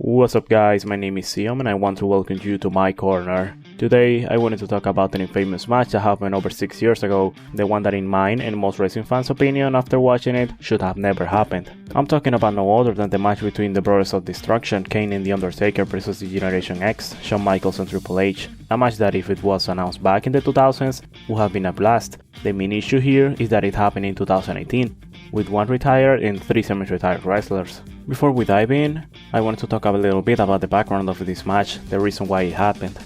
What's up guys, my name is Siom and I want to welcome you to my corner. Today I wanted to talk about an infamous match that happened over 6 years ago, the one that in mine and most wrestling fans' opinion after watching it should have never happened. I'm talking about no other than the match between the Brothers of Destruction, Kane and The Undertaker versus the Generation X, Shawn Michaels and Triple H. A match that if it was announced back in the 2000s would have been a blast. The main issue here is that it happened in 2018, with one retired and 3 semi-retired wrestlers. Before we dive in, I wanted to talk a little bit about the background of this match, the reason why it happened.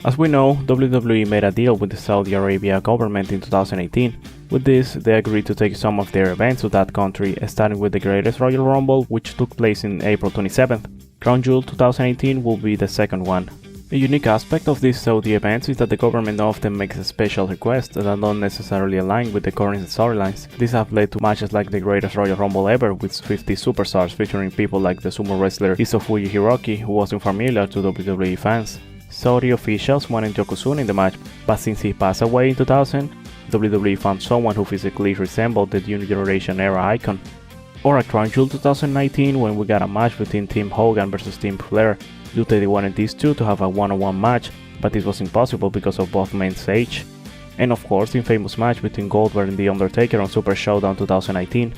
As we know, WWE made a deal with the Saudi Arabia government in 2018. With this, they agreed to take some of their events to that country, starting with the Greatest Royal Rumble, which took place in April 27th. Crown Jewel 2018 will be the second one. A unique aspect of these Saudi events is that the government often makes a special requests that don't necessarily align with the current storylines. These have led to matches like the Greatest Royal Rumble ever, with 50 superstars featuring people like the sumo wrestler Isofuji Hiroki, who wasn't familiar to WWE fans. Saudi officials wanted Yokozuna in the match, but since he passed away in 2000, WWE found someone who physically resembled the New Generation era icon. Or at Crown Jewel 2019 when we got a match between Team Hogan versus Team Flair. They wanted these two to have a one-on-one match, but this was impossible because of both men's age. And of course the infamous match between Goldberg and The Undertaker on Super Showdown 2019.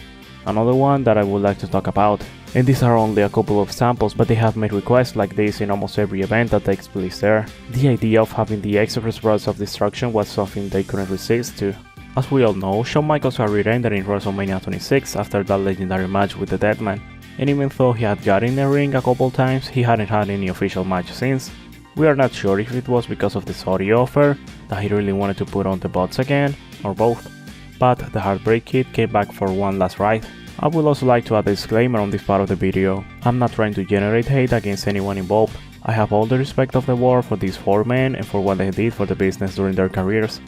Another one that I would like to talk about. And these are only a couple of samples, but they have made requests like this in almost every event that takes place there. The idea of having the Express Brothers of Destruction was something they couldn't resist to. As we all know, Shawn Michaels' career ended in WrestleMania 26 after that legendary match with the Deadman. And even though he had got in the ring a couple times, he hadn't had any official match since. We are not sure if it was because of the Saudi offer, that he really wanted to put on the belts again, or both. But the Heartbreak Kid came back for one last ride. I would also like to add a disclaimer on this part of the video. I'm not trying to generate hate against anyone involved. I have all the respect of the world for these 4 men and for what they did for the business during their careers.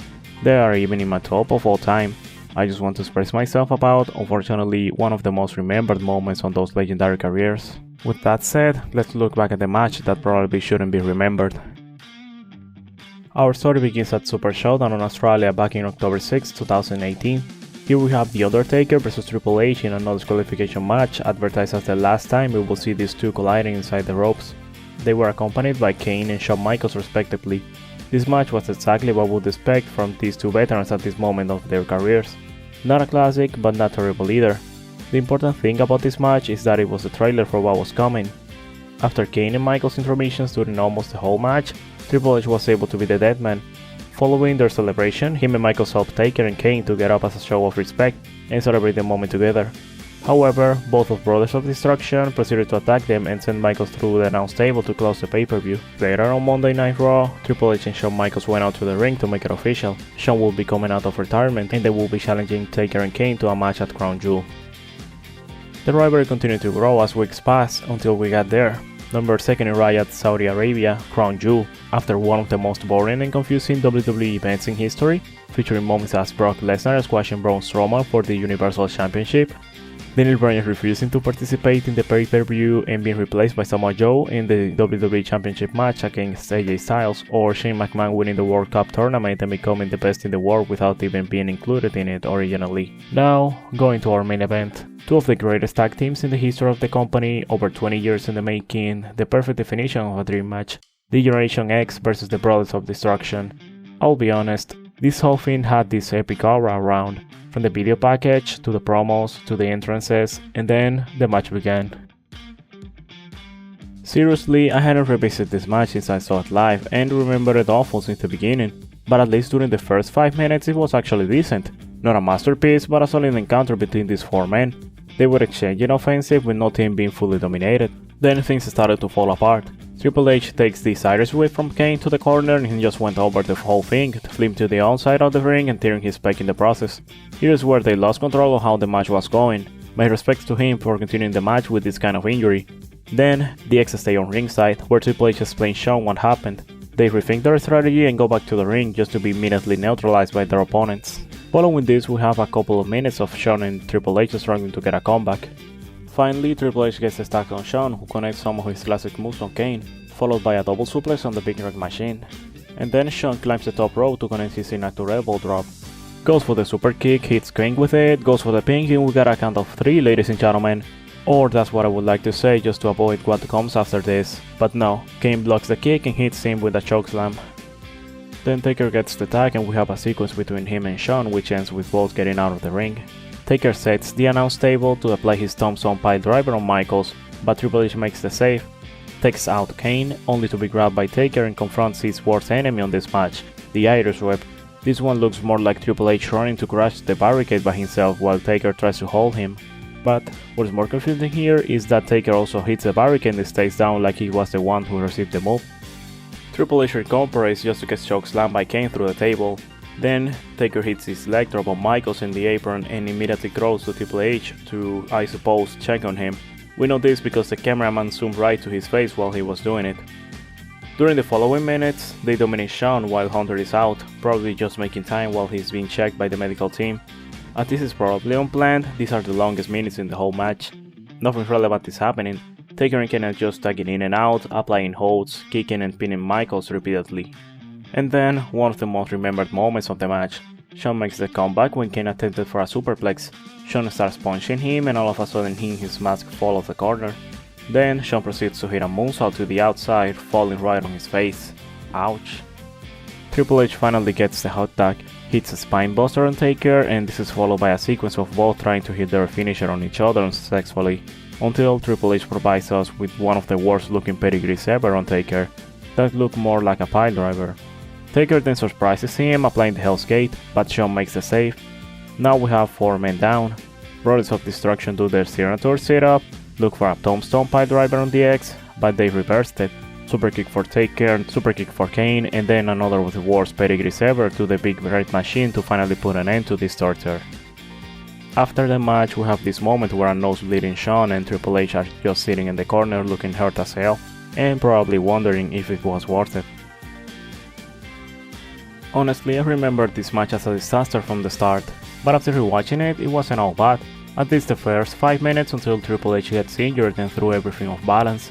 They are even in my top of all time. I just want to express myself about, unfortunately, one of the most remembered moments on those legendary careers. With that said, let's look back at the match that probably shouldn't be remembered. Our story begins at Super Showdown in Australia back in October 6, 2018. Here we have The Undertaker versus Triple H in a no disqualification match, advertised as the last time we will see these two colliding inside the ropes. They were accompanied by Kane and Shawn Michaels respectively. This match was exactly what we would expect from these two veterans at this moment of their careers. Not a classic, but not terrible either. The important thing about this match is that it was a trailer for what was coming. After Kane and Michaels' intermissions during almost the whole match, Triple H was able to be the Deadman. Following their celebration, him and Michaels helped Taker and Kane to get up as a show of respect and celebrate the moment together. However, both of Brothers of Destruction proceeded to attack them and send Michaels through the announce table to close the pay-per-view. Later on Monday Night Raw, Triple H and Shawn Michaels went out to the ring to make it official. Shawn will be coming out of retirement and they will be challenging Taker and Kane to a match at Crown Jewel. The rivalry continued to grow as weeks passed until we got there. Number 2nd in Riyadh, Saudi Arabia, Crown Jewel, after one of the most boring and confusing WWE events in history, featuring moments as Brock Lesnar squashing Braun Strowman for the Universal Championship, Daniel Bryan refusing to participate in the pay-per-view and being replaced by Samoa Joe in the WWE Championship match against AJ Styles, or Shane McMahon winning the World Cup tournament and becoming the best in the world without even being included in it originally. Now, going to our main event. 2 of the greatest tag teams in the history of the company, over 20 years in the making, the perfect definition of a dream match. The Generation X versus the Brothers of Destruction. I'll be honest, this whole thing had this epic aura around, from the video package, to the promos, to the entrances, and then the match began. Seriously, I hadn't revisited this match since I saw it live and remembered it awful since the beginning, but at least during the first 5 minutes it was actually decent. Not a masterpiece, but a solid encounter between these 4 men. They were exchanging offensive with no team being fully dominated. Then things started to fall apart. Triple H takes the Cyrus whip from Kane to the corner and he just went over the whole thing, flipped to the outside of the ring and tearing his pec in the process. Here's where they lost control of how the match was going. My respects to him for continuing the match with this kind of injury. Then, the X stay on ringside, where Triple H explains Shawn what happened. They rethink their strategy and go back to the ring just to be immediately neutralized by their opponents. Following this, we have a couple of minutes of Shawn and Triple H struggling to get a comeback. Finally, Triple H gets stuck on Shawn, who connects some of his classic moves on Kane, followed by a double suplex on the Big Rig Machine. And then Shawn climbs the top rope to connect his signature elbow drop. Goes for the super kick, hits Kane with it, goes for the pin, and we got a count of 3, ladies and gentlemen. Or that's what I would like to say just to avoid what comes after this. But no, Kane blocks the kick and hits him with a chokeslam. Then Taker gets the tag and we have a sequence between him and Shawn which ends with both getting out of the ring. Taker sets the announce table to apply his tombstone pile driver on Michaels, but Triple H makes the save, takes out Kane, only to be grabbed by Taker and confronts his worst enemy on this match, the Irish Whip. This one looks more like Triple H running to crash the barricade by himself while Taker tries to hold him. But what is more confusing here is that Taker also hits the barricade and stays down like he was the one who received the move. Triple H recuperates just to get chokeslammed by Kane through the table. Then Taker hits his leg drop on Michaels in the apron and immediately crawls to Triple H to, I suppose, check on him. We know this because the cameraman zoomed right to his face while he was doing it. During the following minutes, they dominate Shawn while Hunter is out, probably just making time while he's being checked by the medical team. As this is probably unplanned, these are the longest minutes in the whole match. Nothing relevant is happening. Taker and Kane are just tagging in and out, applying holds, kicking and pinning Michaels repeatedly. And then, one of the most remembered moments of the match. Shawn makes the comeback when Kane attempted for a superplex. Shawn starts punching him and all of a sudden he and his mask fall off the corner. Then Shawn proceeds to hit a moonsault to the outside, falling right on his face. Ouch. Triple H finally gets the hot tag, hits a spinebuster on Taker, and this is followed by a sequence of both trying to hit their finisher on each other unsuccessfully, until Triple H provides us with one of the worst looking pedigrees ever on Taker, that looked more like a pile driver. Taker then surprises him, applying the Hell's Gate, but Shawn makes the save. Now we have 4 men down. Brothers of Destruction do their signature setup, look for a tombstone pile driver on the X, but they reversed it. Super kick for Taker, super kick for Kane, and then another with the worst pedigrees ever to the Big Red Machine to finally put an end to this torture. After the match, we have this moment where a nose-bleeding Shawn and Triple H are just sitting in the corner looking hurt as hell, and probably wondering if it was worth it. Honestly, I remember this match as a disaster from the start, but after rewatching it, it wasn't all bad, at least the first 5 minutes until Triple H gets injured and threw everything off balance.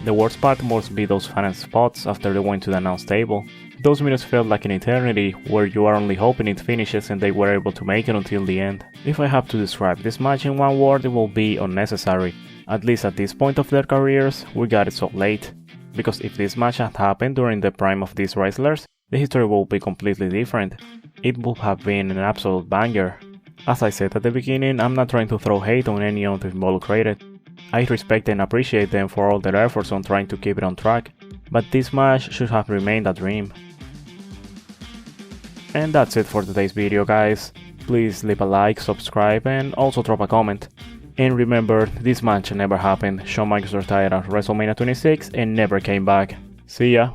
The worst part must be those final spots after they went to the announce table. Those minutes felt like an eternity, where you are only hoping it finishes and they were able to make it until the end. If I have to describe this match in one word, it will be unnecessary. At least at this point of their careers, we got it so late. Because if this match had happened during the prime of these wrestlers, the history would be completely different. It would have been an absolute banger. As I said at the beginning, I'm not trying to throw hate on any of the involucrated. I respect and appreciate them for all their efforts on trying to keep it on track, but this match should have remained a dream. And that's it for today's video, guys. Please leave a like, subscribe, and also drop a comment. And remember, this match never happened. Shawn Michaels retired at WrestleMania 26 and never came back. See ya!